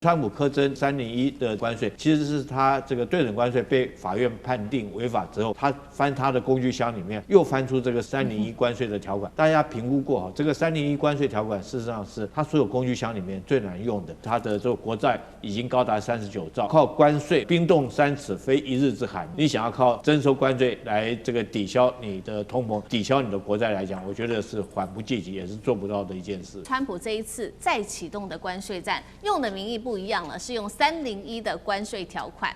川普苛征301的关税，其实是他这个对等关税被法院判定违法之后，他翻他的工具箱里面又翻出这个301关税的条款。大家评估过哈，这个301关税条款事实上是他所有工具箱里面最难用的。他的这个国债已经高达39兆，靠关税冰冻3尺非一日之寒。你想要靠征收关税来这个抵消你的通膨、抵消你的国债来讲，我觉得是缓不济急，也是做不到的一件事。川普这一次再启动的关税战，用的名义不一样了，是用301的关税条款。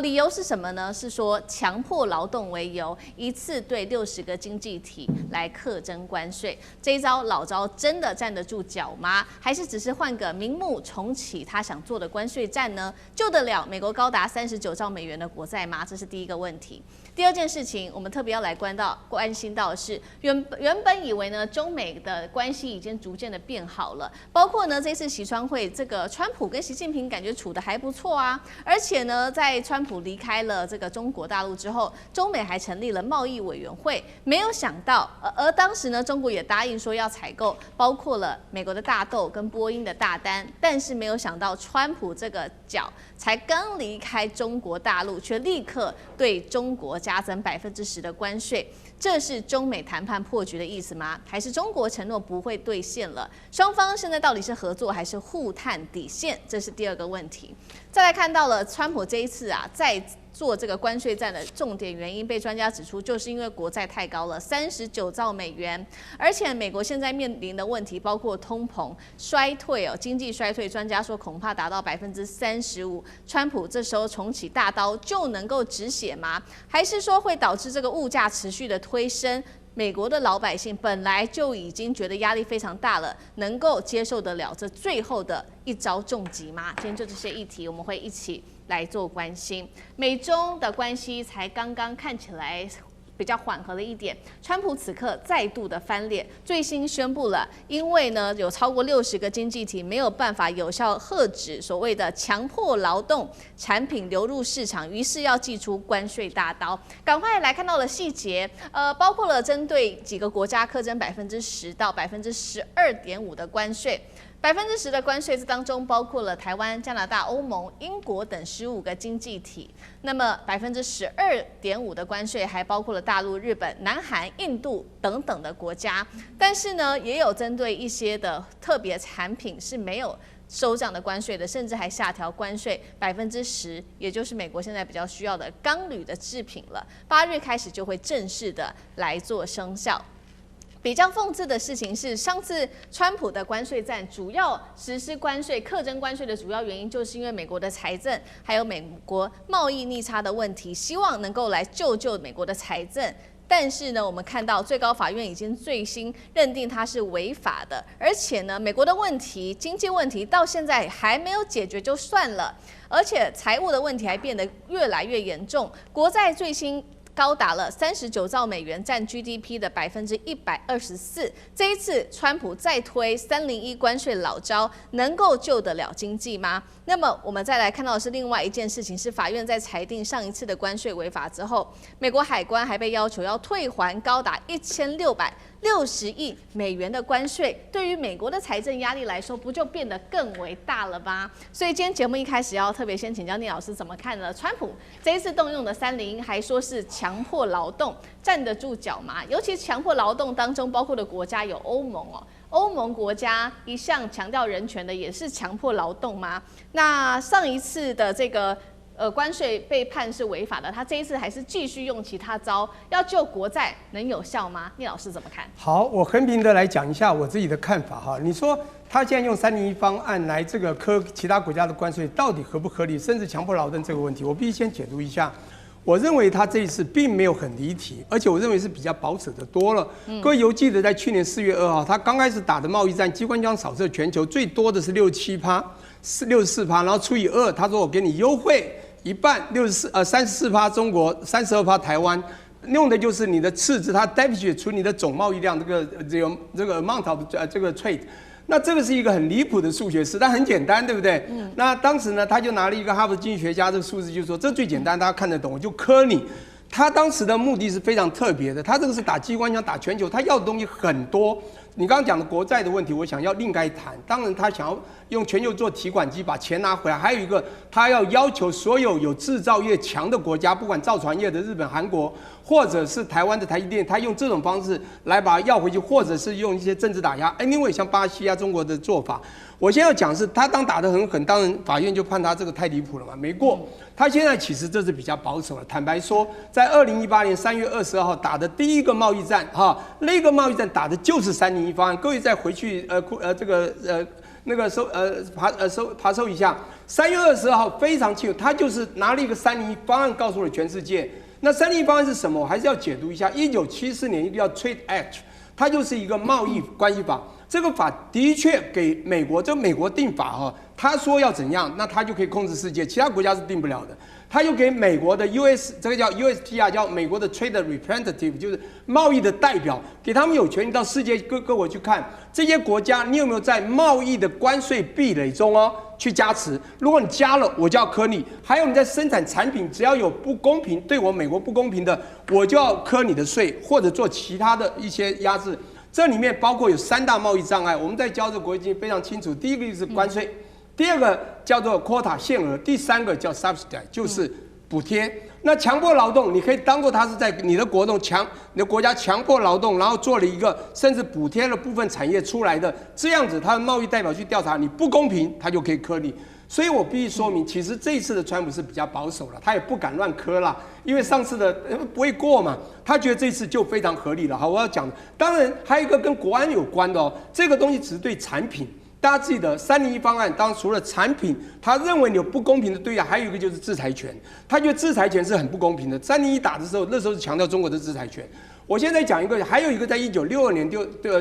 理由是什么呢？是说强迫劳动为由，一次对60个经济体来课征关税。这一招老招真的站得住脚吗？还是只是换个名目重启他想做的关税战呢？救得了美国高达39兆美元的国债吗？这是第一个问题。第二件事情，我们特别要来关心到的是，原本以为呢，中美的关系已经逐渐的变好了，包括呢这次习川会，这个川普跟习近平感觉处得还不错啊，而且呢，在川普离开了这个中国大陆之后，中美还成立了贸易委员会，没有想到，而当时呢，中国也答应说要采购包括了美国的大豆跟波音的大单，但是没有想到川普这个脚才刚离开中国大陆，却立刻对中国加征10%的关税，这是中美谈判破局的意思吗？还是中国承诺不会兑现了？双方现在到底是合作还是互探底线？这是第二个问题。再来看到了川普这一次啊，在做这个关税战的重点原因，被专家指出，就是因为国债太高了，39兆美元，而且美国现在面临的问题包括通膨、衰退经济衰退，专家说恐怕达到35%。川普这时候重启大刀就能够止血吗？还是说会导致这个物价持续的推升？美国的老百姓本来就已经觉得压力非常大了，能够接受得了这最后的一招重击吗？今天就这些议题，我们会一起来做关心。美中的关系才刚刚看起来比较缓和了一点，川普此刻再度的翻脸，最新宣布了，因为呢有超过60个经济体没有办法有效遏止所谓的强迫劳动产品流入市场，于是要祭出关税大刀。赶快来看到了细节，包括了针对几个国家课征10%到12.5%的关税。10%的关税，这当中包括了台湾、加拿大、欧盟、英国等15个经济体。那么12.5%的关税还包括了大陆、日本、南韩、印度等等的国家。但是呢，也有针对一些的特别产品是没有收这样的关税的，甚至还下调关税10%，也就是美国现在比较需要的钢铝的制品了。8日开始就会正式的来做生效。比较讽刺的事情是，上次川普的关税战主要实施关税、课征关税的主要原因，就是因为美国的财政还有美国贸易逆差的问题，希望能够来救美国的财政。但是呢，我们看到最高法院已经最新认定它是违法的，而且呢，美国的问题、经济问题到现在还没有解决就算了，而且财务的问题还变得越来越严重，国债最新高达了39兆美元，占 GDP 的124%。这一次，川普再推301关税老招，能够救得了经济吗？那么，我们再来看到的是另外一件事情，是法院在裁定上一次的关税违法之后，美国海关还被要求要退还高达1660亿美元的关税，对于美国的财政压力来说，不就变得更为大了吗？所以今天节目一开始要特别先请教聂老师怎么看呢？川普这一次动用的301，还说是强迫劳动，站得住脚吗？尤其强迫劳动当中包括的国家有欧盟哦。欧盟国家一向强调人权的，也是强迫劳动吗？那上一次的这个关税被判是违法的，他这一次还是继续用其他招，要救国债能有效吗？聂老师怎么看？好，我横平的来讲一下我自己的看法哈。你说他现在用301方案来这个科其他国家的关税，到底合不合理？甚至强迫劳动这个问题，我必须先解读一下。我认为他这一次并没有很离题，而且我认为是比较保守的多了。各位犹记得在去年4月2号，他刚开始打的贸易战，机关枪扫射全球，最多的是64%，然后除以2，他说我给你优惠一半，34%中国，32%台湾，用的就是你的赤字，它 deficit 除你的总贸易量这个 amount of 这个 trade。那这个是一个很离谱的数学式，但很简单，对不对？那当时呢，他就拿了一个哈佛经济学家这个数字，就说这最简单，大家看得懂，我就磕你。他当时的目的是非常特别的，他这个是打机关枪打全球，他要的东西很多，你刚刚讲的国债的问题，我想要另该谈。当然，他想要用全球做提款机把钱拿回来，还有一个，他要求所有有制造业强的国家，不管造船业的日本、韩国，或者是台湾的台积电，他用这种方式来把它要回去，或者是用一些政治打压。Anyway， 像巴西啊、中国的做法，我现在要讲是，他当打得很狠，当然法院就判他这个太离谱了嘛，没过。他现在其实这是比较保守了。坦白说，在2018年3月22号打的第一个贸易战，那个贸易战打的就是301方案。各位再回去爬搜一下，3月22号非常清楚，他就是拿了一个301方案告诉了全世界。那301方案是什么？我还是要解读一下。1974年一个叫 Trade Act， 它就是一个贸易关系法。这个法的确给美国，这美国定法他说要怎样，那他就可以控制世界，其他国家是定不了的。他就给美国的 这个叫 USTR， 叫美国的 Trade Representative， 就是贸易的代表，给他们有权利到世界各国去看这些国家，你有没有在贸易的关税壁垒中去加持？如果你加了，我就要磕你；还有你在生产产品，只要有不公平，对我美国不公平的，我就要磕你的税，或者做其他的一些压制。这里面包括有3大贸易障碍，我们在教这个国际经济非常清楚。第一个就是关税，第二个叫做 quota 限额，第三个叫 subsidy， 就是补贴。那强迫劳动，你可以当做它是在你的国家强迫劳动，然后做了一个甚至补贴了部分产业出来的，这样子他的贸易代表去调查你不公平，他就可以磕你。所以我必须说明，其实这一次的川普是比较保守了，他也不敢乱磕啦，因为上次的不会过嘛，他觉得这次就非常合理了。好，我要讲，当然还有一个跟国安有关的这个东西只是对产品。大家记得301方案，当然除了产品，他认为你有不公平的对待，还有一个就是制裁权，他觉得制裁权是很不公平的。301打的时候，那时候是强调中国的制裁权。我现在讲一个，还有一个在1962年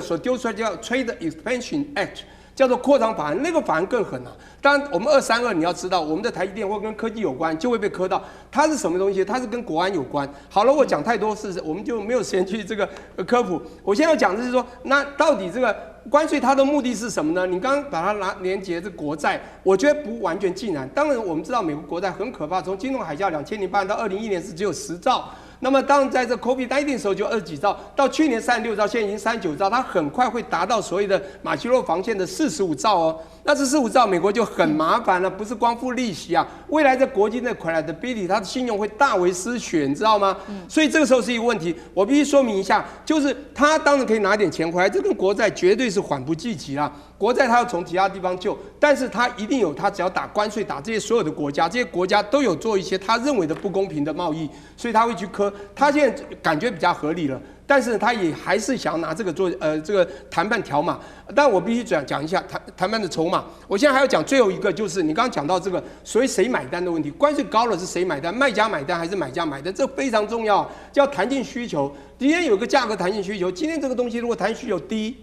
所丢出来叫 Trade Expansion Act。叫做扩张法案，那个法案更狠啊！当然，我们232你要知道，我们的台积电或跟科技有关，就会被磕到。它是什么东西？它是跟国安有关。好了，我讲太多事，我们就没有时间去这个科普。我现在要讲的是说，那到底这个关税它的目的是什么呢？你刚刚把它连结这国债，我觉得不完全尽然。当然，我们知道美国国债很可怕，从金融海啸2008到2021年是只有10兆。那么，当然在这 COVID-19 的时候就20几兆，到去年36兆，现在已经39兆，它很快会达到所谓的马奇诺防线的45兆那这45兆，美国就很麻烦了，不是光付利息啊，未来在国际的 credibility， 它的信用会大为失血，你知道吗？所以这个时候是一个问题，我必须说明一下，就是他当然可以拿点钱回来，这跟国债绝对是缓不济急啦。国债它要从其他地方救，但是它一定有，它只要打关税，打这些所有的国家，这些国家都有做一些他认为的不公平的贸易，所以他会去磕。他现在感觉比较合理了，但是他也还是想要拿这个做这个谈判条码。但我必须讲一下谈判的筹码。我现在还要讲最后一个，就是你刚刚讲到这个所谓谁买单的问题，关税高了是谁买单？卖家买单还是买家买单？这非常重要，叫弹性需求。今天有个价格弹性需求，今天这个东西如果弹性需求低，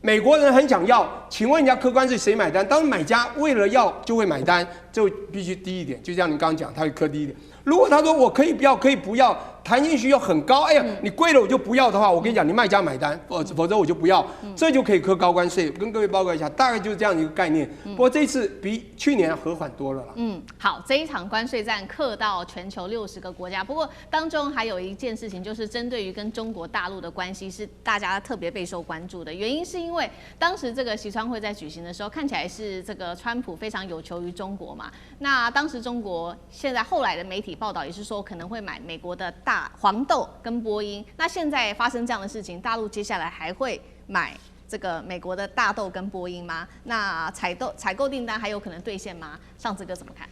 美国人很想要，请问人家客关税谁买单？当买家为了要就会买单，就必须低一点。就像你刚刚讲，他会磕低一点。如果他说我可以不要，可以不要，弹性需求很高，哎呀，你贵了我就不要的话，我跟你讲，你卖家买单，否则我就不要，这就可以课高关税。跟各位报告一下，大概就是这样一个概念。不过这一次比去年和缓多了啦。好，这一场关税战课到全球60个国家，不过当中还有一件事情，就是针对于跟中国大陆的关系是大家特别备受关注的，原因是因为当时这个习川会在举行的时候，看起来是这个川普非常有求于中国嘛。那当时中国现在后来的媒体报道也是说可能会买美国的大黄豆跟波音。那现在发生这样的事情，大陆接下来还会买这个美国的大豆跟波音吗？那采购订单还有可能兑现吗？上次哥怎么看？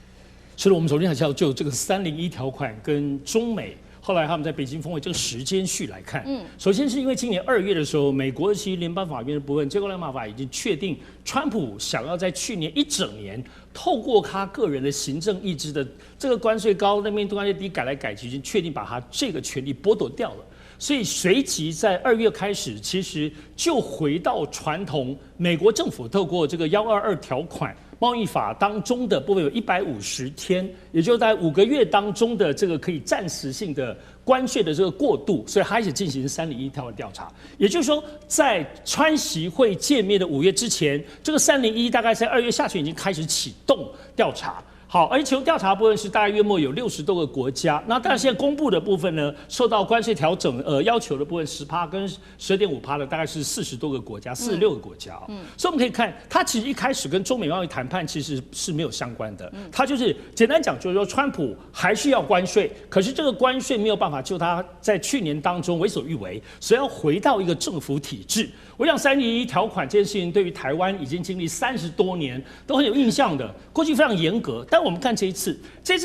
是的，我们首先还是要就这个301条款跟中美后来他们在北京峰会这个时间序来看。首先是因为今年2月的时候，美国其实联邦法院的部分，最高联邦法已经确定，川普想要在去年1整年，透过他个人的行政意志的这个关税高，那边关税低改来改去，已经确定把他这个权利剥夺掉了。所以随即在2月开始，其实就回到传统美国政府透过这个122条款。贸易法当中的部分有150天，也就是在5个月当中的这个可以暂时性的关税的这个过渡，所以开始进行301条的调查。也就是说，在川习会见面的5月之前，这个301大概在2月下旬已经开始启动调查。好，而且其中调查部分是大概约莫有60多个国家。那当然现在公布的部分呢，受到关税调整要求的部分10%跟12.5%的大概是40多个国家，46个国家。所以我们可以看，它其实一开始跟中美贸易谈判其实是没有相关的。它就是简单讲，就是说川普还是要关税，可是这个关税没有办法就他在去年当中为所欲为，所以要回到一个政府体制。我想301条款这件事情对于台湾已经经历30多年都很有印象的，过去非常严格。但我们看这一次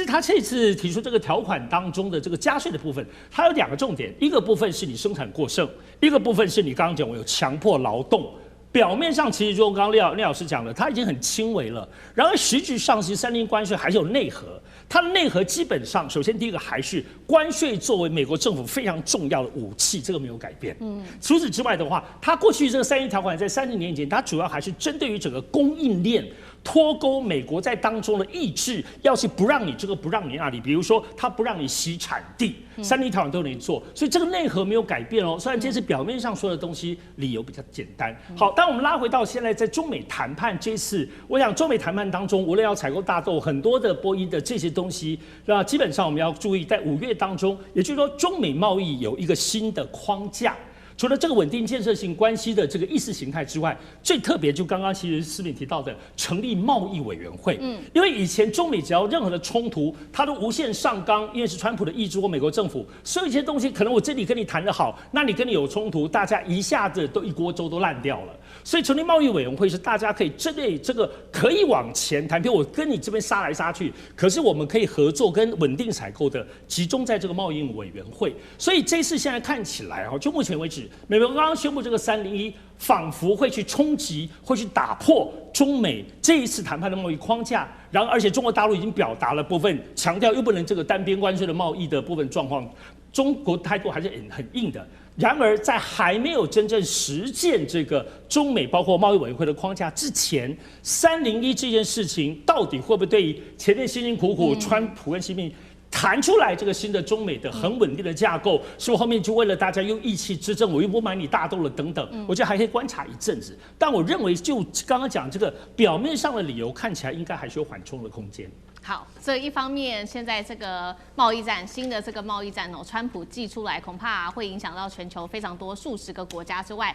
他这次提出这个条款当中的这个加税的部分，它有2个重点，一个部分是你生产过剩，一个部分是你刚刚讲我有强迫劳动。表面上其实就刚刚廖老师讲的，它已经很轻微了。然而实质上，其实301关税还是有内核。它的内核基本上，首先第一个还是关税作为美国政府非常重要的武器，这个没有改变。除此之外的话，它过去这个301条款在30年以前，它主要还是针对于整个供应链。脱钩美国在当中的意志，要是不让你这个不让你那里，比如说他不让你洗产地，301条款都能做，所以这个内核没有改变哦。虽然这次表面上说的东西理由比较简单。好，当我们拉回到现在在中美谈判这次，我想中美谈判当中，无论要采购大豆很多的波音的这些东西，那基本上我们要注意，在5月当中，也就是说中美贸易有一个新的框架。除了这个稳定建设性关系的这个意识形态之外，最特别就刚刚其实思敏提到的成立贸易委员会。因为以前中美只要任何的冲突，它都无限上纲，因为是川普的意志或美国政府，所以一些东西可能我这里跟你谈得好，那你跟你有冲突，大家一下子都一锅粥都烂掉了。所以成立贸易委员会是大家可以针对这个可以往前谈，比如我跟你这边杀来杀去，可是我们可以合作跟稳定采购的集中在这个贸易委员会。所以这次现在看起来就目前为止，美国刚刚宣布这个301，仿佛会去冲击，会去打破中美这一次谈判的贸易框架。然后，而且中国大陆已经表达了部分强调，又不能这个单边关税的贸易的部分状况，中国态度还是很硬的。然而，在还没有真正实践这个中美包括贸易委员会的框架之前，301这件事情到底会不会对于前面辛辛苦苦川普跟习近平谈出来这个新的中美的很稳定的架构，是不是后面就为了大家用意气之争，我又不买你大豆了等等，我觉得还可以观察一阵子。但我认为，就刚刚讲这个表面上的理由，看起来应该还是有缓冲的空间。好，所以一方面，现在这个贸易战，新的这个贸易战川普祭出来，恐怕会影响到全球非常多数十个国家之外，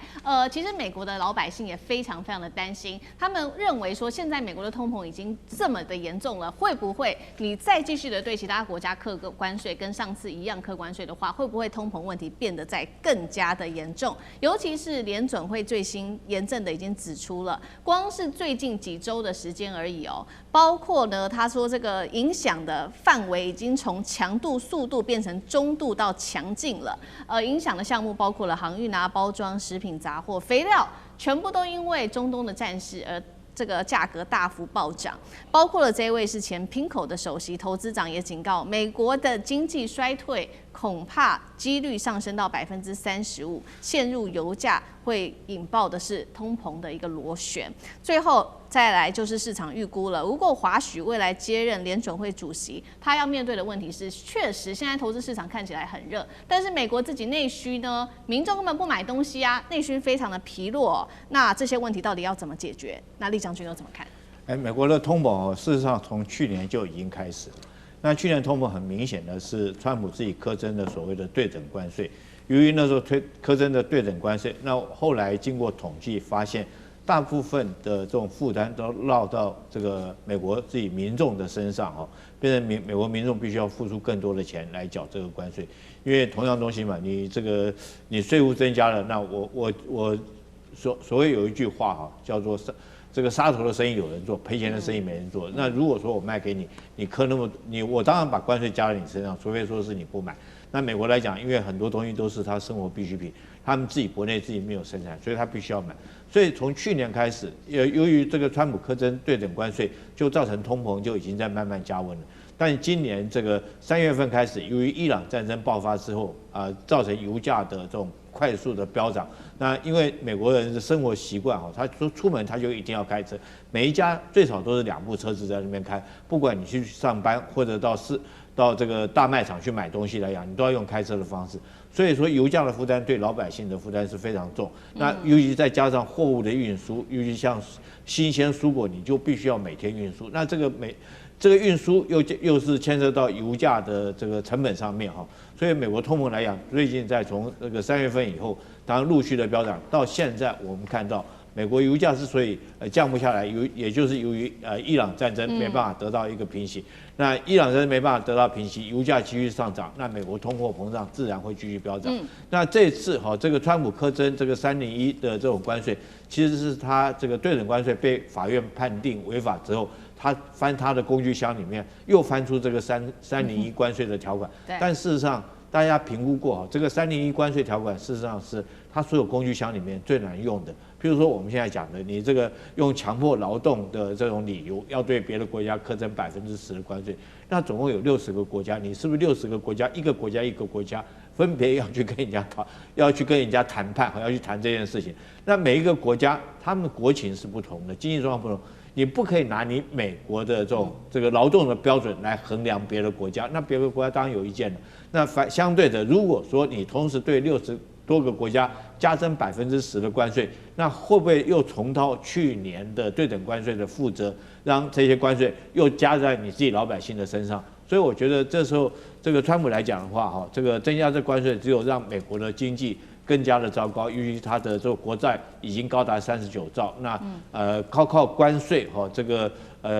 其实美国的老百姓也非常的担心，他们认为说，现在美国的通膨已经这么的严重了，会不会你再继续的对其他国家课关税，跟上次一样课关税的话，会不会通膨问题变得再更加的严重？尤其是联准会最新严正的已经指出了，光是最近几周的时间而已包括呢，他说这个影响的范围已经从强度、速度变成中度到强劲了。影响的项目包括了航运啊、包装、食品、杂货、肥料，全部都因为中东的战事而这个价格大幅暴涨。包括了这位是前平口的首席投资长也警告，美国的经济衰退恐怕几率上升到35%，陷入油价会引爆的是通膨的一个螺旋。最后再来就是市场预估了，如果华许未来接任联准会主席，他要面对的问题是，确实现在投资市场看起来很热，但是美国自己内需呢，民众根本不买东西啊，内需非常的疲弱那这些问题到底要怎么解决？那厉将军又怎么看？美国的通膨事实上从去年就已经开始了。那去年通膨很明显的是川普自己苛征的所谓的对等关税，由于那时候苛征的对等关税，那后来经过统计发现，大部分的这种负担都落到这个美国自己民众的身上变成美国民众必须要付出更多的钱来缴这个关税，因为同样东西嘛，你税务增加了，那我所谓有一句话叫做这个杀头的生意有人做，赔钱的生意没人做。那如果说我卖给你，我当然把关税加在你身上，除非说是你不买。那美国来讲，因为很多东西都是他生活必需品，他们自己国内自己没有生产，所以他必须要买。所以从去年开始，由于这个川普苛征对等关税，就造成通膨就已经在慢慢加温了。但今年这个3月份开始，由于伊朗战争爆发之后造成油价的这种快速的飙涨。那因为美国人的生活习惯他说出门他就一定要开车，每一家最少都是2部车子在那边开，不管你去上班或者到这个大卖场去买东西来讲，你都要用开车的方式。所以说油价的负担对老百姓的负担是非常重。那尤其再加上货物的运输，尤其像新鲜蔬果，你就必须要每天运输。那这个这个运输又是牵涉到油价的这个成本上面哈，所以美国通膨来讲，最近在从这个3月份以后，当然陆续的飙涨，到现在我们看到美国油价之所以降不下来，也就是由于伊朗战争没办法得到一个平息。那伊朗战争没办法得到平息，油价继续上涨，那美国通货膨胀自然会继续飙涨。那这次这个川普苛征这个301的这种关税，其实是他这个对等关税被法院判定违法之后，他翻他的工具箱里面又翻出这个301关税的条款。但事实上，大家评估过这个301关税条款，事实上是它所有工具箱里面最难用的。譬如说我们现在讲的，你这个用强迫劳动的这种理由，要对别的国家苛征10%的关税，那总共有60个国家，你是不是60个国家，一个国家分别要去跟人家谈判，要去谈这件事情？那每一个国家，他们的国情是不同的，经济状况不同。你不可以拿你美国的这个劳动的标准来衡量别的国家，那别的国家当然有意见了。那相对的，如果说你同时对60多个国家加征10%的关税，那会不会又重蹈去年的对等关税的覆辙，让这些关税又加在你自己老百姓的身上？所以我觉得这时候这个川普来讲的话，这个增加这关税，只有让美国的经济更加的糟糕，由于它的这个国债已经高达39兆，那靠关税这个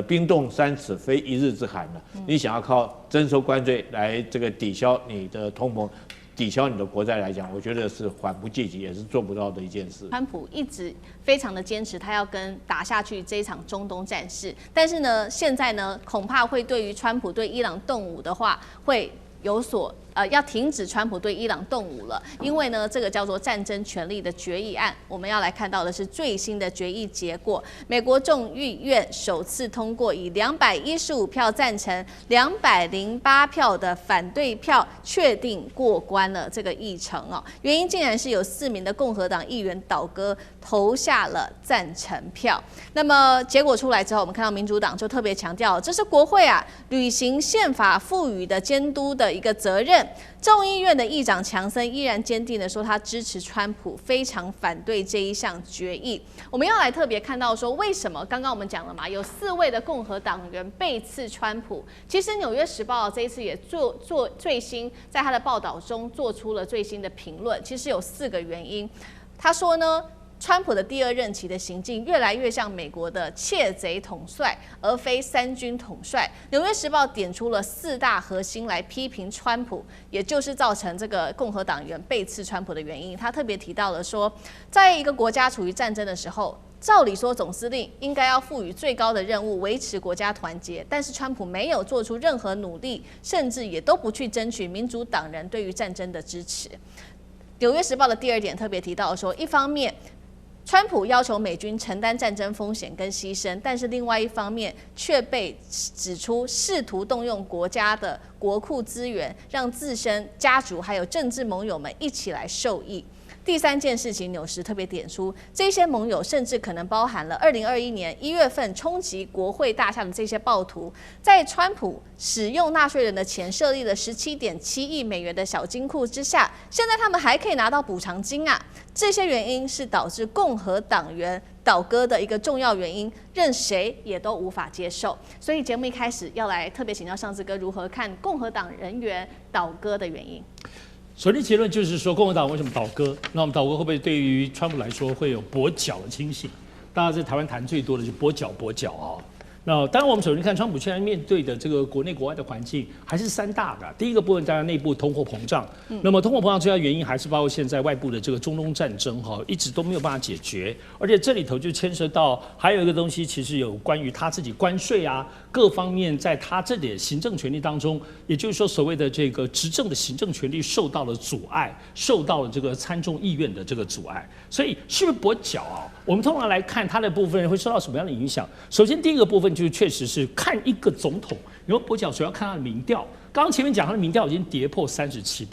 冰冻3尺非一日之寒了。你想要靠征收关税来这个抵消你的通膨，抵消你的国债来讲，我觉得是缓不济急，也是做不到的一件事。川普一直非常的坚持，他要打下去这一场中东战事，但是呢，现在呢，恐怕会对于川普对伊朗动武的话，会有所要停止川普对伊朗动武了，因为呢，这个叫做战争权利的决议案，我们要来看到的是最新的决议结果。美国众议院首次通过，以215票赞成、208票的反对票，确定过关了这个议程哦。原因竟然是有4名的共和党议员倒戈投下了赞成票。那么结果出来之后，我们看到民主党就特别强调，这是国会履行宪法赋予的监督的一个责任。众议院的议长强森依然坚定的说，他支持川普，非常反对这一项决议。我们要来特别看到说，为什么刚刚我们讲了嘛，有4位的共和党员背刺川普。其实《纽约时报》这一次也做最新，在他的报道中做出了最新的评论。其实有4个原因，他说呢，川普的第2任期的行径越来越像美国的窃贼统帅，而非3军统帅。纽约时报点出了4大核心来批评川普，也就是造成这个共和党员背刺川普的原因。他特别提到了说，在一个国家处于战争的时候，照理说总司令应该要赋予最高的任务，维持国家团结，但是川普没有做出任何努力，甚至也都不去争取民主党人对于战争的支持。纽约时报的第2点特别提到说，一方面川普要求美军承担战争风险跟牺牲，但是另外一方面却被指出试图动用国家的国库资源，让自身、家族还有政治盟友们一起来受益。第3件事情，纽时特别点出，这些盟友甚至可能包含了2021年1月份冲击国会大厦的这些暴徒，在川普使用纳税人的钱设立了17.7亿美元的小金库之下，现在他们还可以拿到补偿金啊！这些原因是导致共和党员倒戈的一个重要原因，任谁也都无法接受。所以节目一开始要来特别请教尚志哥如何看共和党人员倒戈的原因。首先结论就是说，共和党为什么倒戈？那我们倒戈会不会对于川普来说会有跛脚的倾向？大家在台湾谈最多的就是跛脚啊。那当然，我们首先看川普现在面对的这个国内国外的环境，还是3大的。第一个部分当然内部通货膨胀，那么通货膨胀最大原因还是包括现在外部的这个中东战争一直都没有办法解决，而且这里头就牵涉到还有一个东西，其实有关于他自己关税各方面在他这点行政权力当中，也就是说所谓的这个执政的行政权力受到了阻碍，受到了这个参众议院的这个阻碍，所以是不是跛脚我们通常来看它的部分会受到什么样的影响？首先第一个部分就是确实是看一个总统有没有跛脚，主要看他的民调。刚刚前面讲他的民调已经跌破37%，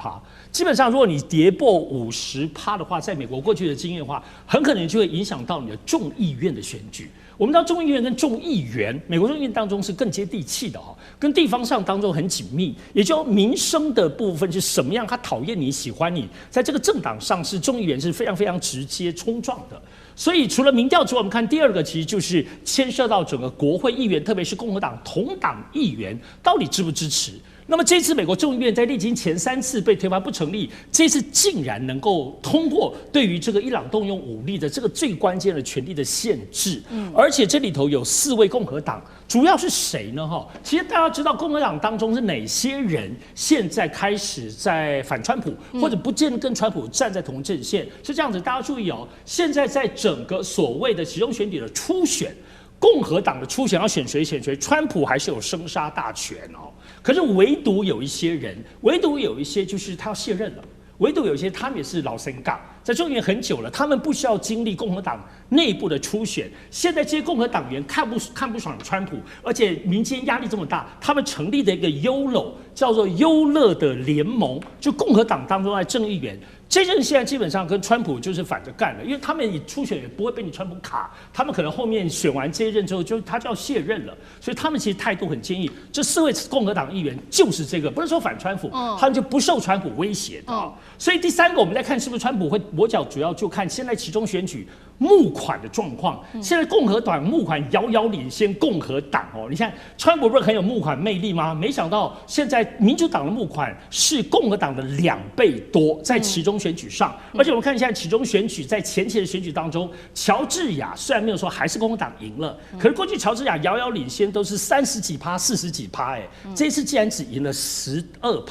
基本上如果你跌破50%的话，在美国过去的经验的话，很可能就会影响到你的众议院的选举。我们知道众议院跟众议员，美国众议院当中是更接地气的哈，跟地方上当中很紧密，也就民生的部分是什么样，他讨厌你喜欢你，在这个政党上是众议员是非常非常直接冲撞的。所以除了民调之外，我们看第二个其实就是牵涉到整个国会议员，特别是共和党同党议员到底支不支持。那么这次美国众议院在历经前3次被推翻不成立，这次竟然能够通过对于这个伊朗动用武力的这个最关键的权力的限制，而且这里头有4位共和党，主要是谁呢？其实大家知道共和党当中是哪些人现在开始在反川普，或者不见跟川普站在同阵线，是这样子。大家注意哦，现在在整个所谓的其中选举的初选，共和党的初选要选谁选谁，川普还是有生杀大权哦。可是唯独有一些人，唯独有一些就是他要卸任了，唯独有一些他们也是老神港，在众议院很久了，他们不需要经历共和党内部的初选。现在这些共和党员看不爽川普，而且民间压力这么大，他们成立的一个YOLO叫做优乐的联盟，就共和党当中的正议员。这任现在基本上跟川普就是反着干了，因为他们初选也不会被你川普卡，他们可能后面选完这一任之后，他就要卸任了，所以他们其实态度很坚毅。这4位共和党议员就是这个，不是说反川普，他们就不受川普威胁的。所以第3个，我们再看是不是川普会跛脚，主要就看现在其中选举募款的状况。现在共和党募款遥遥领先共和党哦。你看川普不是很有募款魅力吗？没想到现在民主党的募款是共和党的2倍多，在其中选举上。而且我们看现在其中选举在前期的选举当中，乔治亚虽然没有说还是共和党赢了，可是过去乔治亚遥遥领先都是30几%、40几%，这一次竟然只赢了12%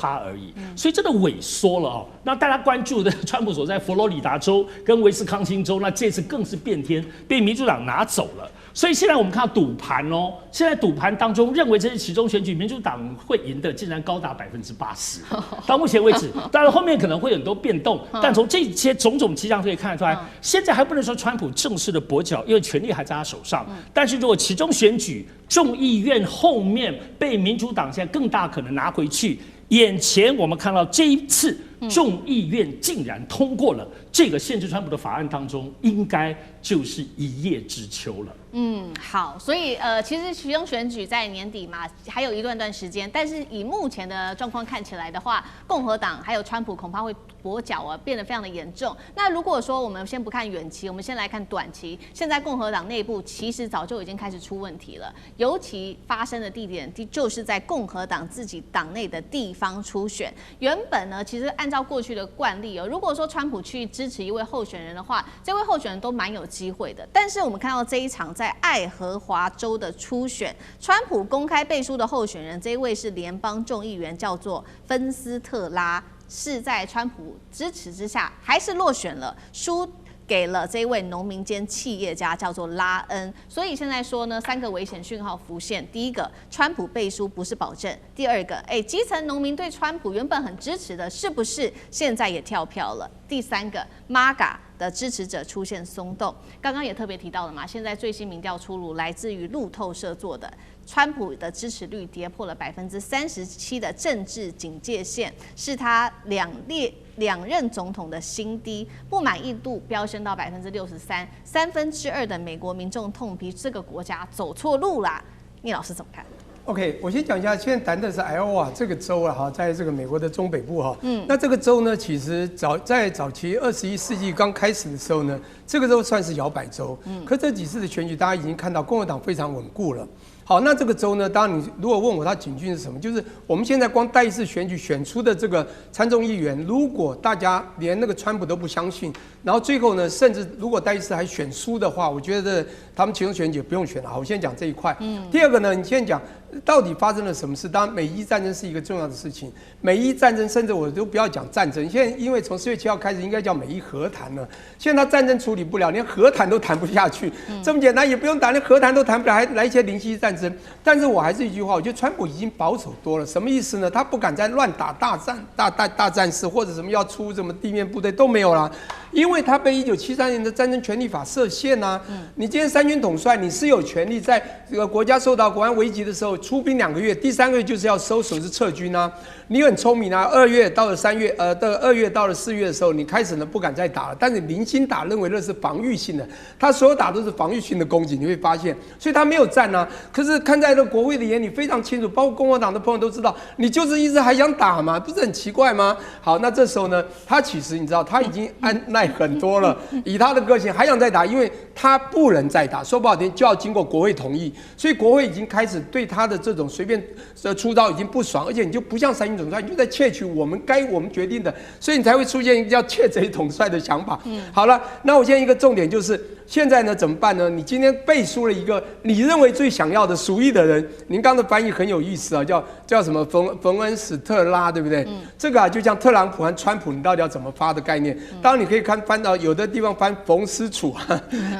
而已，所以真的萎缩了哦。那大家关注的川普所在佛罗里达州跟威斯康星州，那这次更是变天，被民主党拿走了。所以现在我们看到赌盘哦，现在赌盘当中认为这是其中选举民主党会赢的，竟然高达80%。到目前为止，当然后面可能会有很多变动，但从这些种种迹象可以看得出来，现在还不能说川普正式的跛脚，因为权力还在他手上。但是如果其中选举众议院后面被民主党现在更大可能拿回去，眼前我们看到这一次众议院竟然通过了这个限制川普的法案当中，应该就是一叶知秋了。好，所以其实其中选举在年底嘛，还有一段时间，但是以目前的状况看起来的话，共和党还有川普恐怕会跛脚啊，变得非常的严重。那如果说我们先不看远期，我们先来看短期，现在共和党内部其实早就已经开始出问题了，尤其发生的地点就是在共和党自己党内的地方初选。原本呢，其实按照过去的惯例如果说川普去支持一位候选人的话，这位候选人都蛮有机会的。但是我们看到这一场在爱荷华州的初选，川普公开背书的候选人，这一位是联邦众议员，叫做芬斯特拉，是在川普支持之下还是落选了，输给了这位农民兼企业家，叫做拉恩。所以现在说呢，3个危险讯号浮现：第一个，川普背书不是保证；第二个，基层农民对川普原本很支持的，是不是现在也跳票了？第3个 ，MAGA 的支持者出现松动。刚刚也特别提到了嘛，现在最新民调出炉，来自于路透社做的，川普的支持率跌破了37%的政治警戒线，是他两任总统的新低，不满意度飙升到63%，三分之二的美国民众痛批这个国家走错路啦。聂老师怎么看？OK， 我先讲一下，现在谈的是 Iowa 这个州啊，在这个美国的中北部哈。那这个州呢，其实在早期21世纪刚开始的时候呢，这个州算是摇摆州。可这几次的选举，大家已经看到共和党非常稳固了。好，那这个州呢，当然你如果问我它警讯是什么，就是我们现在光代议士选举选出的这个参众议员，如果大家连那个川普都不相信，然后最后呢，甚至如果代议士还选输的话，我觉得他们其中选举不用选了。好，我先讲这一块。第二个呢，你先讲到底发生了什么事？当然，美伊战争是一个重要的事情。美伊战争，甚至我都不要讲战争，现在因为从4月7号开始，应该叫美伊和谈了。现在他战争处理不了，连和谈都谈不下去，这么简单也不用打，连和谈都谈不了，还来一些零星战争。但是我还是一句话，我觉得川普已经保守多了。什么意思呢？他不敢再乱打大战事，或者什么要出什么地面部队都没有啦，因为他被1973年的战争权利法设限啊。你今天3军统帅，你是有权利在这个国家受到国安危急的时候出兵2个月，第3个月就是要收手是撤军啊。你很聪明啊，2月到了3月，的2月到了4月的时候，你开始呢不敢再打了，但是零星打，认为那是防御性的，他所有打都是防御性的攻击，你会发现，所以他没有战啊。可是看在这国会的眼里非常清楚，包括共和党的朋友都知道，你就是一直还想打嘛，不是很奇怪吗？好，那这时候呢，他其实你知道他已经按耐很多了，以他的个性还想再打，因为他不能再打，说不好听就要经过国会同意，所以国会已经开始对他的这种随便出招已经不爽，而且你就不像三军统帅，你就在窃取我们决定的，所以你才会出现一个叫窃贼统帅的想法。好了，那我现在一个重点就是现在呢怎么办呢？你今天背书了一个你认为最想要的属意的人，您刚的翻译很有意思啊，叫什么冯恩史特拉，对不对？这个啊就像特朗普和川普，你到底要怎么发的概念？当然你可以翻到有的地方翻冯斯楚，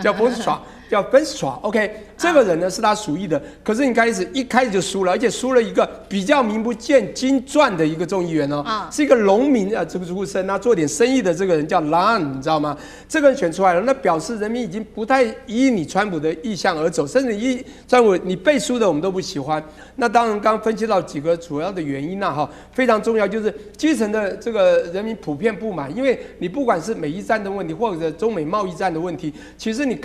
叫冯斯楚。叫 Benstra，OK， 这个人呢是他属意的，可是你一开始就输了，而且输了一个比较名不见经传的一个众议员哦，是一个农民这个出身，做点生意的这个人叫 Lan， 你知道吗？这个人选出来了，那表示人民已经不太依你川普的意向而走，甚至依川普你背书的我们都不喜欢。那当然，刚刚分析到几个主要的原因哈，非常重要，就是基层的这个人民普遍不满，因为你不管是美伊战的问题，或者中美贸易战的问题，其实你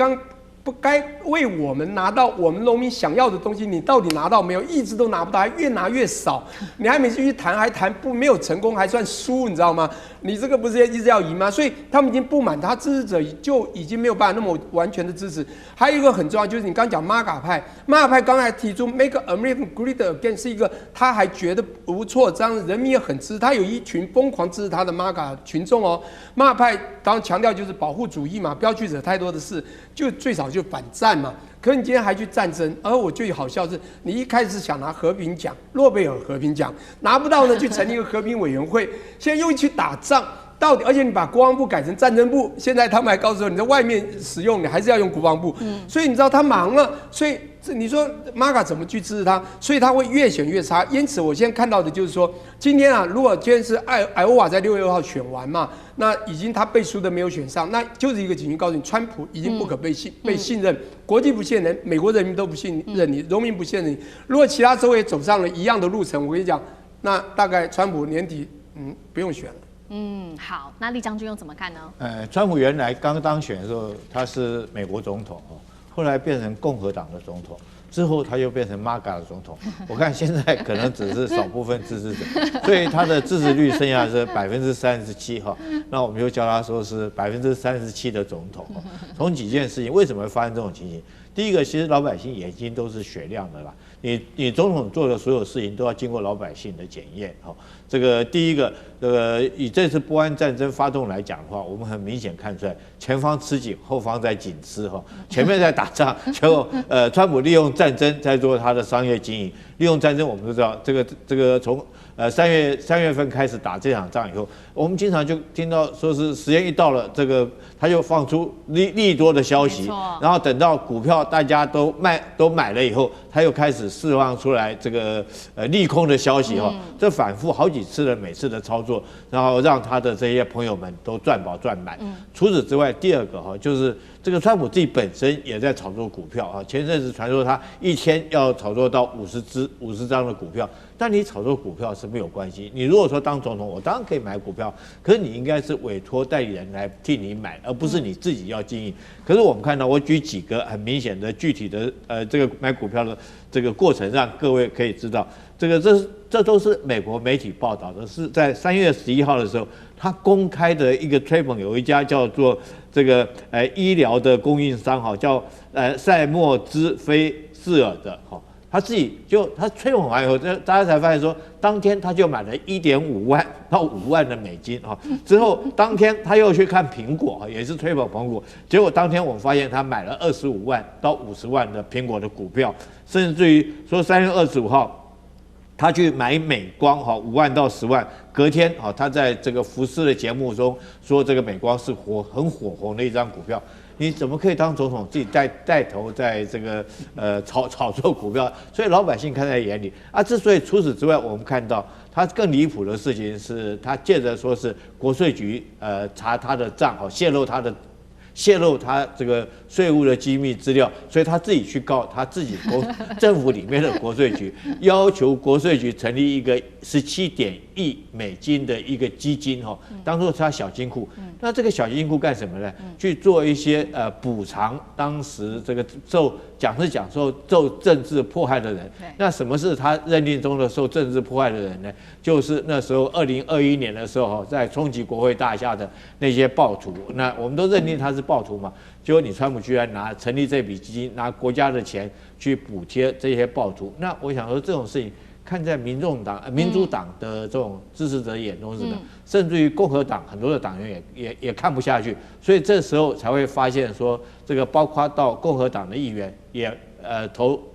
不该为我们拿到我们农民想要的东西，你到底拿到没有？一直都拿不到，还越拿越少。你还每次去谈，还谈没有成功，还算输，你知道吗？你这个不是一直要赢吗？所以他们已经不满，他支持者就已经没有办法那么完全的支持。还有一个很重要，就是你刚讲MAGA派刚才提出 Make America Great Again 是一个他还觉得不错，这样人民也很支持他，有一群疯狂支持他的MAGA群众哦。MAGA派当然强调就是保护主义嘛，不要去惹太多的事，就最少就反战嘛。可是你今天还去战争，而我最好笑是，你一开始想拿和平奖，诺贝尔和平奖拿不到呢，去成立一个和平委员会，现在又去打仗。到底，而且你把国防部改成战争部，现在他们还告诉我，你在外面使用，你还是要用国防部。所以你知道他忙了，所以你说 MAGA 怎么去支持他？所以他会越选越差。因此，我现在看到的就是说，今天啊，如果今天是艾欧瓦在6月2号选完嘛，那已经他背书的没有选上，那就是一个警讯，告诉你，川普已经不可被信任，国际不信任，美国人民都不信任你，农民不信任你。如果其他州也走上了一样的路程，我跟你讲，那大概川普年底不用选了。好，那厉将军又怎么看呢？川普原来刚当选的时候，他是美国总统后来变成共和党的总统，之后他又变成 MAGA 的总统。我看现在可能只是少部分支持者，所以他的支持率剩下是37%哈。那我们就叫他说是37%的总统。从几件事情，为什么会发生这种情形？第一个，其实老百姓眼睛都是雪亮的啦。你总统做的所有事情都要经过老百姓的检验。这个第一个，以这次波湾战争发动来讲的话，我们很明显看出来，前方吃紧，后方在紧吃前面在打仗，结果川普利用战争在做他的商业经营。利用战争，我们都知道，这个从3月份开始打这场仗以后，我们经常就听到说是时间一到了，这个他就放出利多的消息，然后等到股票大家都买了以后，他又开始释放出来这个利空的消息这反复好几次的每次的操作，然后让他的这些朋友们都赚饱赚满。除此之外，第二个就是这个川普自己本身也在炒作股票前阵子传说他一天要炒作到50张的股票，但你炒作股票是没有关系。你如果说当总统，我当然可以买股票，可是你应该是委托代理人来替你买，而不是你自己要经营。可是我们看到，我举几个很明显的具体的这个买股票的这个过程，让各位可以知道，这都是美国媒体报道的，是在3月11号的时候，他公开的一个吹捧，有一家叫做这个医疗的供应商叫塞默兹菲士尔的他自己他吹捧完以后，大家才发现说，当天他就买了1.5万到5万的美金之后当天他又去看苹果也是吹捧苹果，结果当天我们发现他买了25万到50万的苹果的股票，甚至于说3月25号。他去买美光5万到10万，隔天他在这个福斯的节目中说这个美光是很火红的一张股票。你怎么可以当总统自己带头在这个炒作股票？所以老百姓看在眼里啊。之所以除此之外，我们看到他更离谱的事情是，他借着说是国税局查他的账泄露他的泄露他这个税务的机密资料，所以他自己去告他自己政府里面的国税局，要求国税局成立一个17.1亿美金的一个基金哈，当做他小金库。那这个小金库干什么呢？去做一些补偿当时这个受政治迫害的人。那什么是他认定中的受政治迫害的人呢？就是那时候2021年的时候，在冲击国会大厦的那些暴徒。那我们都认定他是暴徒嘛，结果你川普居然成立这笔基金，拿国家的钱去补贴这些暴徒。那我想说这种事情，看在民主党的这种支持者眼中是的，甚至于共和党很多的党员也看不下去，所以这时候才会发现说，这个包括到共和党的议员也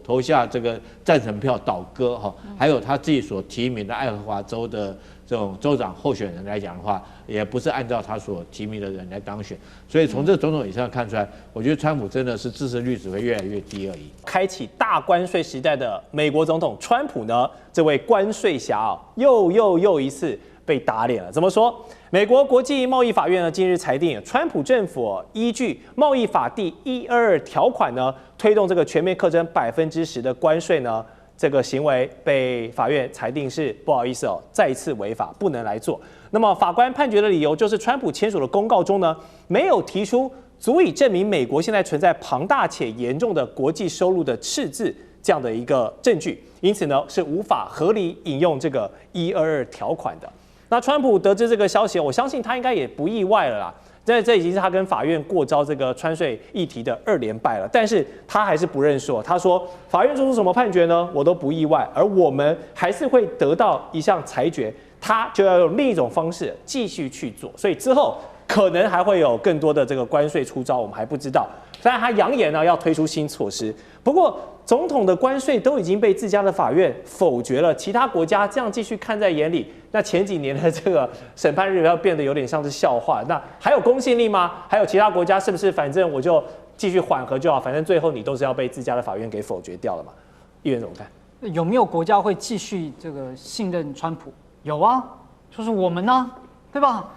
投下这个赞成票倒戈哈，还有他自己所提名的爱荷华州的这种州长候选人来讲的话，也不是按照他所提名的人来当选，所以从这种种以上看出来，我觉得川普真的是支持率只会越来越低而已。开启大关税时代的美国总统川普呢，这位关税侠又一次被打脸了。怎么说？美国国际贸易法院呢近日裁定，川普政府依据贸易法第122条款呢，推动这个全面课征10%的关税呢，这个行为被法院裁定是不好意思再一次违法，不能来做。那么法官判决的理由就是，川普签署的公告中呢，没有提出足以证明美国现在存在庞大且严重的国际收入的赤字这样的一个证据，因此呢是无法合理引用这个122条款的。那川普得知这个消息，我相信他应该也不意外了啦。这已经是他跟法院过招这个川税议题的2连败了，但是他还是不认输。他说法院做出什么判决呢，我都不意外，而我们还是会得到一项裁决，他就要用另一种方式继续去做，所以之后可能还会有更多的这个关税出招，我们还不知道。虽然他扬言呢要推出新措施，不过总统的关税都已经被自家的法院否决了，其他国家这样继续看在眼里，那前几年的这个审判日要变得有点像是笑话。那还有公信力吗？还有其他国家是不是反正我就继续缓和就好，反正最后你都是要被自家的法院给否决掉了嘛？议员怎么看？有没有国家会继续这个信任川普？有啊，就是我们呢，对吧？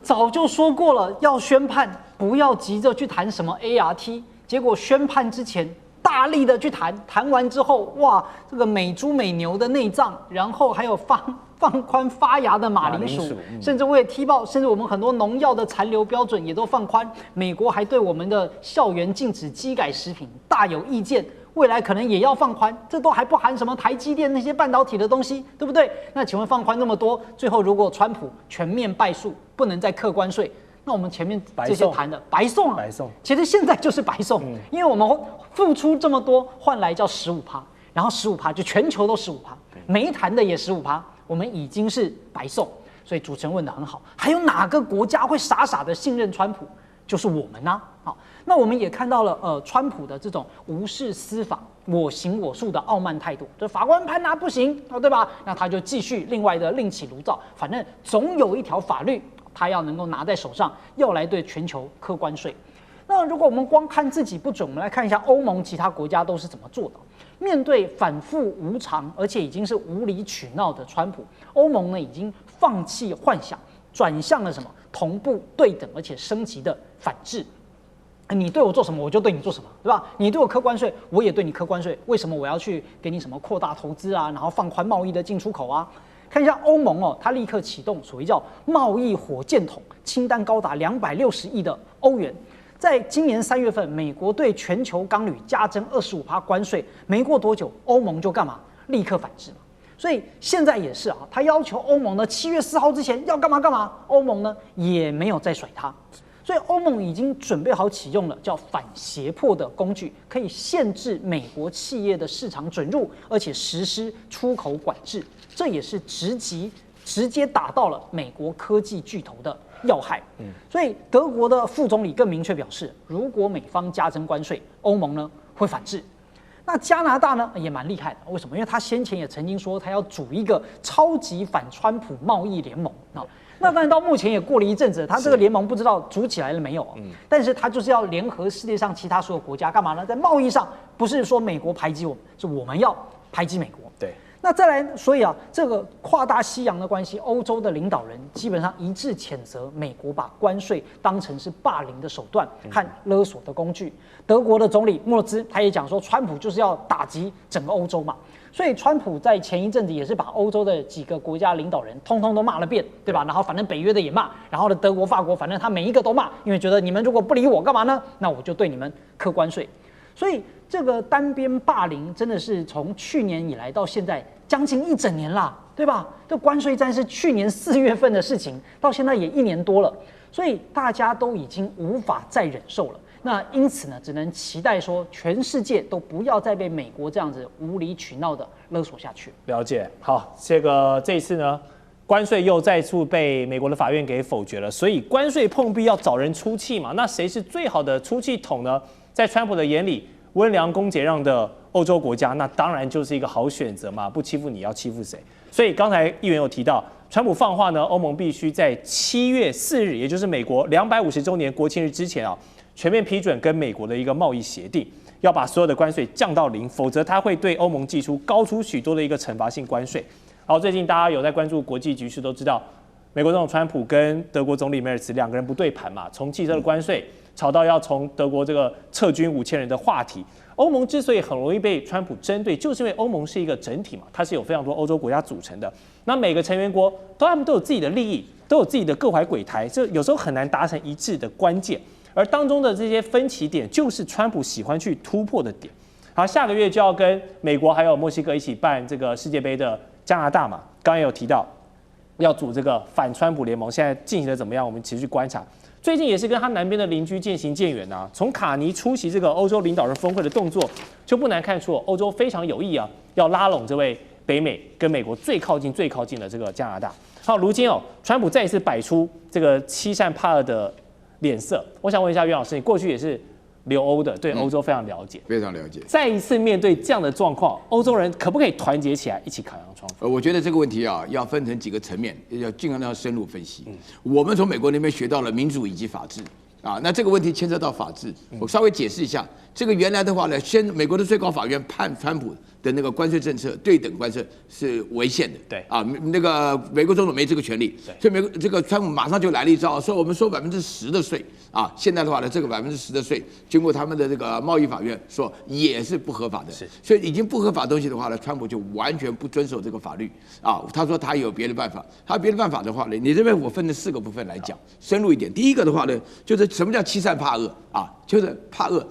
早就说过了，要宣判不要急着去谈什么 ART， 结果宣判之前大力的去谈，谈完之后，哇，这个美猪美牛的内脏，然后还有放宽发芽的马铃薯，甚至我也踢爆，甚至我们很多农药的残留标准也都放宽。美国还对我们的校园禁止基改食品大有意见，未来可能也要放宽，这都还不含什么台积电那些半导体的东西，对不对？那请问放宽那么多，最后如果川普全面败诉，不能再课关税，那我们前面这些谈的白送啊，白送。其实现在就是白送，因为我们付出这么多，换来叫15%，然后15%就全球都15%，没谈的也15%，我们已经是白送。所以主持人问得很好，还有哪个国家会傻傻的信任川普？就是我们啊。好，那我们也看到了川普的这种无视司法、我行我素的傲慢态度，这法官判他不行对吧？那他就继续另外的另起炉灶，反正总有一条法律他要能够拿在手上，要来对全球课关税。那如果我们光看自己不准，我们来看一下欧盟其他国家都是怎么做的。面对反复无常而且已经是无理取闹的川普，欧盟呢已经放弃幻想，转向了什么同步、对等而且升级的反制。你对我做什么，我就对你做什么，对吧？你对我课关税，我也对你课关税。为什么我要去给你什么扩大投资啊，然后放宽贸易的进出口啊？看一下欧盟它立刻启动所谓叫贸易火箭筒，清单高达260亿的欧元。在今年3月份，美国对全球钢铝加征25%关税，没过多久，欧盟就干嘛？立刻反制嘛。所以现在也是啊，他要求欧盟呢7月4号之前要干嘛干嘛，欧盟呢也没有再甩他。所以欧盟已经准备好启用了叫反胁迫的工具，可以限制美国企业的市场准入，而且实施出口管制。这也是直接打到了美国科技巨头的要害。所以德国的副总理更明确表示，如果美方加征关税，欧盟呢会反制。那加拿大呢也蛮厉害的，为什么？因为他先前也曾经说他要组一个超级反川普贸易联盟啊。那当然到目前也过了一阵子，他这个联盟不知道组起来了没有，但是他就是要联合世界上其他所有国家干嘛呢？在贸易上不是说美国排挤我们，是我们要排挤美国。对。那再来，所以啊，这个跨大西洋的关系，欧洲的领导人基本上一致谴责美国把关税当成是霸凌的手段和勒索的工具。德国的总理默兹他也讲说，川普就是要打击整个欧洲嘛。所以川普在前一阵子也是把欧洲的几个国家领导人通通都骂了遍，对吧？然后反正北约的也骂，然后呢德国、法国，反正他每一个都骂，因为觉得你们如果不理我干嘛呢？那我就对你们课关税。所以这个单边霸凌真的是从去年以来到现在将近1整年啦，对吧？这关税战是去年4月份的事情，到现在也1年多了，所以大家都已经无法再忍受了。那因此呢，只能期待说，全世界都不要再被美国这样子无理取闹的勒索下去。了解，好，这一次呢，关税又再次被美国的法院给否决了，所以关税碰壁要找人出气嘛，那谁是最好的出气筒呢？在川普的眼里，温良恭俭让的欧洲国家，那当然就是一个好选择嘛，不欺负你要欺负谁？所以刚才议员有提到，川普放话呢，欧盟必须在7月4日，也就是美国250周年国庆日之前啊。全面批准跟美国的一个贸易协定，要把所有的关税降到0，否则它会对欧盟寄出高出许多的一个惩罚性关税。好，最近大家有在关注国际局势，都知道美国总统川普跟德国总理梅尔茨2个人不对盘嘛，从汽车的关税吵到要从德国这个撤军5000人的话题。欧盟之所以很容易被川普针对，就是因为欧盟是一个整体嘛，它是有非常多欧洲国家组成的。那每个成员国他们都有自己的利益，都有自己的各怀鬼胎，这有时候很难达成一致的关键。而当中的这些分歧点，就是川普喜欢去突破的点。好，下个月就要跟美国还有墨西哥一起办这个世界杯的加拿大嘛，刚刚也有提到要组这个反川普联盟，现在进行的怎么样？我们持续观察。最近也是跟他南边的邻居渐行渐远啊。从卡尼出席这个欧洲领导人峰会的动作，就不难看出欧洲非常有意啊，要拉拢这位北美跟美国最靠近的这个加拿大。好，如今川普再一次摆出这个欺善怕恶的脸色，我想问一下袁老师，你过去也是留欧的，对欧洲非常了解，非常了解。再一次面对这样的状况，欧洲人可不可以团结起来，一起烤洋窗？我觉得这个问题啊，要分成几个层面，要尽量要深入分析。我们从美国那边学到了民主以及法治啊，那这个问题牵涉到法治，我稍微解释一下。这个原来的话呢，美国的最高法院判川普的那个关税政策对等关税是违宪的，对啊，那个美国总统没这个权利，所以这个川普马上就来了一招，说我们收10%的税啊，现在的话呢，这个10%的税经过他们的这个贸易法院说也是不合法的，所以已经不合法的东西的话呢，川普就完全不遵守这个法律啊，他说他有别的办法，他别的办法的话呢，你这边我分成4个部分来讲，深入一点。第一个的话呢，就是什么叫欺善怕恶啊，就是怕恶。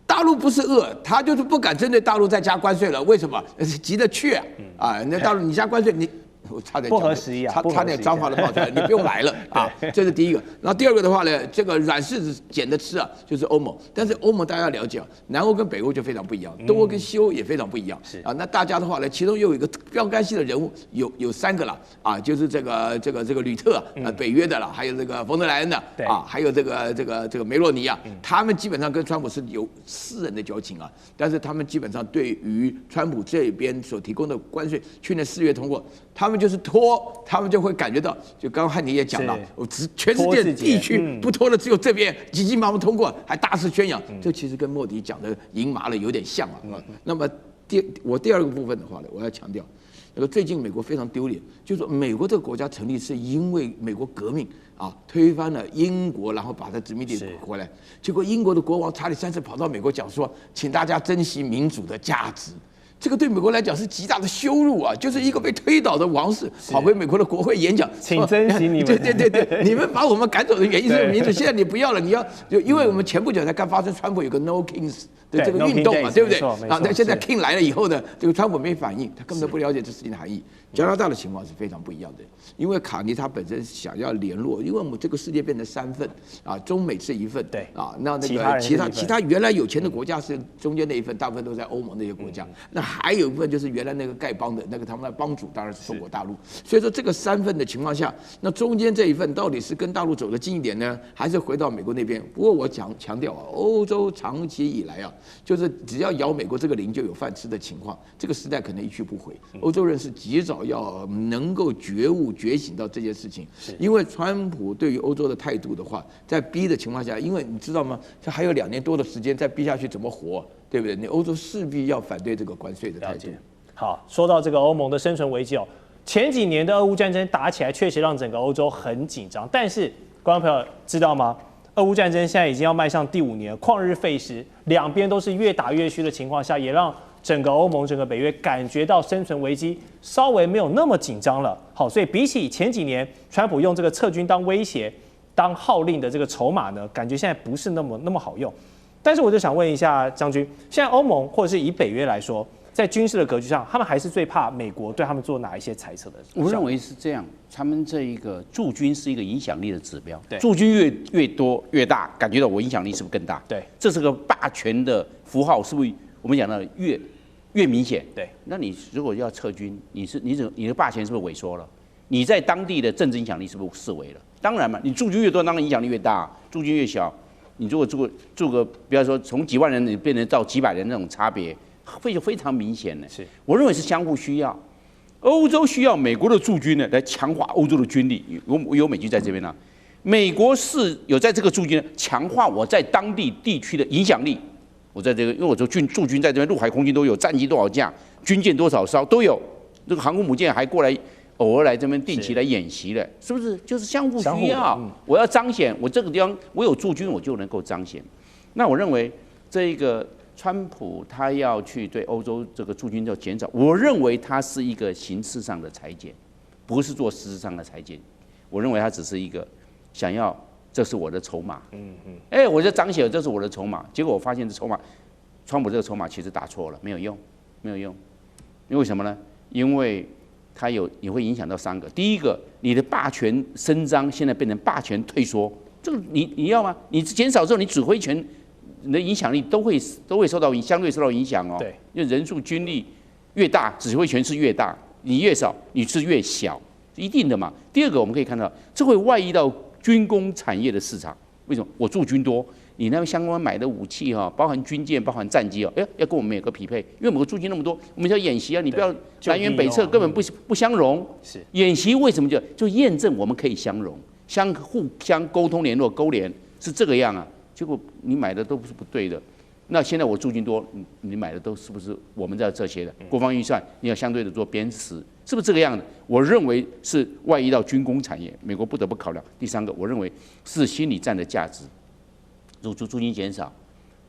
大陆不是恶，他就是不敢针对大陆再加关税了。为什么？急着去啊！那大陆你加关税，你我差点不合时宜啊，差点脏话都爆出来，你不用来了啊！这是第一个。然后第二个的话呢，这个软柿子捡着吃啊，就是欧盟。但是欧盟大家要了解啊，南欧跟北欧就非常不一样，东欧跟西欧也非常不一样。是啊，那大家的话呢，其中又有一个标杆性的人物，有3个了啊，就是这个吕特北约的了，还有这个冯德莱恩的啊，还有这个梅洛尼啊，他们基本上跟川普是有私人的交情啊，但是他们基本上对于川普这边所提供的关税，去年4月通过，他们就是拖，他们就会感觉到，就刚刚汉尼也讲了，全世界地区不拖的只有这边急急忙忙通过，还大肆宣扬，这其实跟莫迪讲的赢麻了有点像啊。那么第二个部分的话呢，我要强调，那个最近美国非常丢脸，就是说美国这个国家成立是因为美国革命啊，推翻了英国，然后把它殖民地回来，结果英国的国王查理3世跑到美国讲说，请大家珍惜民主的价值。这个对美国来讲是极大的羞辱啊！就是一个被推倒的王室跑回美国的国会演讲，请珍惜你们。对，你们把我们赶走的原因是民主，现在你不要了，你要就因为我们前不久才刚发生川普有个 No Kings 的这个运动嘛，对不对？啊，那现在 King 来了以后呢，这个川普没反应，他根本都不了解这事情的含义。加拿大的情况是非常不一样的，因为卡尼他本身想要联络，因为我们这个世界变成3份啊，中美是1份，对啊，那个其他原来有钱的国家是中间那1份，大部分都在欧盟那些国家，那还有一部分就是原来那个丐帮的那个他们的帮主当然是中国大陆，所以说这个3份的情况下，那中间这1份到底是跟大陆走得近一点呢，还是回到美国那边？不过我强调啊，欧洲长期以来啊，就是只要咬美国这个零就有饭吃的情况，这个时代可能一去不回，欧洲人是及早要能够觉悟觉醒到这件事情，因为川普对于欧洲的态度的话，在逼的情况下，因为你知道吗？这还有2年多的时间再逼下去怎么活，对不对？你欧洲势必要反对这个关税的态度。好，说到这个欧盟的生存危机哦，前几年的俄乌战争打起来，确实让整个欧洲很紧张。但是，观众朋友知道吗？俄乌战争现在已经要迈向第5年，旷日费时，两边都是越打越虚的情况下，也让整个欧盟、整个北约感觉到生存危机稍微没有那么紧张了。好，所以比起前几年，川普用这个撤军当威胁、当号令的这个筹码呢，感觉现在不是那么好用。但是我就想问一下将军，现在欧盟或者是以北约来说，在军事的格局上，他们还是最怕美国对他们做哪一些猜测的？我认为是这样，他们这一个驻军是一个影响力的指标，对，驻军越多越大，感觉到我影响力是不是更大？对，这是个霸权的符号，是不是？我们讲的越明显？对，那你如果要撤军，你的霸权是不是萎缩了？你在当地的政治影响力是不是式微了？当然嘛，你驻军越多，当然影响力越大；驻军越小，你如果住个，比方说从几万人你变成到几百人那种差别，就非常明显了。是，我认为是相互需要。欧洲需要美国的驻军呢，来强化欧洲的军力。有美军在这边呢，美国是有在这个驻军强化我在当地地区的影响力。我在这个，因为我说驻军在这边，陆海空军都有，战机多少架，军舰多少艘都有。这个航空母舰还过来，偶尔来这边定期来演习了，是不是？就是相互需要。我要彰显我这个地方我有驻军，我就能够彰显。那我认为这一个川普他要去对欧洲这个驻军要减少，我认为他是一个形式上的裁减，不是做实质上的裁减。我认为他只是一个想要，这是我的筹码。我就彰显这是我的筹码。结果我发现这筹码，川普这个筹码其实打错了，没有用。因为什么呢？因为它也会影响到3个。第一个，你的霸权伸张现在变成霸权退缩，这个你要吗？你减少之后，你指挥权、你的影响力都会相对受到影响哦。对，因为人数军力越大，指挥权是越大；你越少，你是越小，一定的嘛。第二个，我们可以看到，这会外溢到军工产业的市场。为什么？我驻军多，你那边相关买的武器哈，包含军舰、包含战机哦，要跟我们有个匹配，因为我们驻军那么多，我们要演习啊，你不要南辕北辙，根本不相容。是演习为什么就验证我们可以相容，互相沟通联络勾连是这个样啊？结果你买的都不是不对的。那现在我驻军多，你买的都是不是我们在这些的国防预算？你要相对的做编实，是不是这个样的？我认为是外溢到军工产业，美国不得不考量。第3个，我认为是心理战的价值。驻军减少，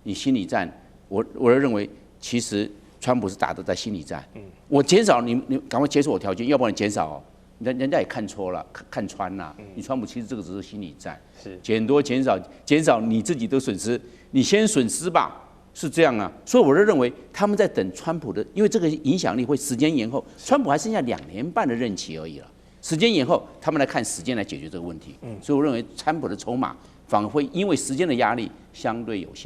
你心理战，我认为其实川普是打的在心理战。我减少你赶快接受我条件，要不然你减少哦，人家也看错了，看穿了。你川普其实这个只是心理战，是减多减少你自己的损失，你先损失吧。是这样啊，所以我就认为他们在等川普的，因为这个影响力会时间延后，川普还剩下2年半的任期而已了，时间延后，他们来看时间来解决这个问题。所以我认为川普的筹码反而会因为时间的压力相对有限。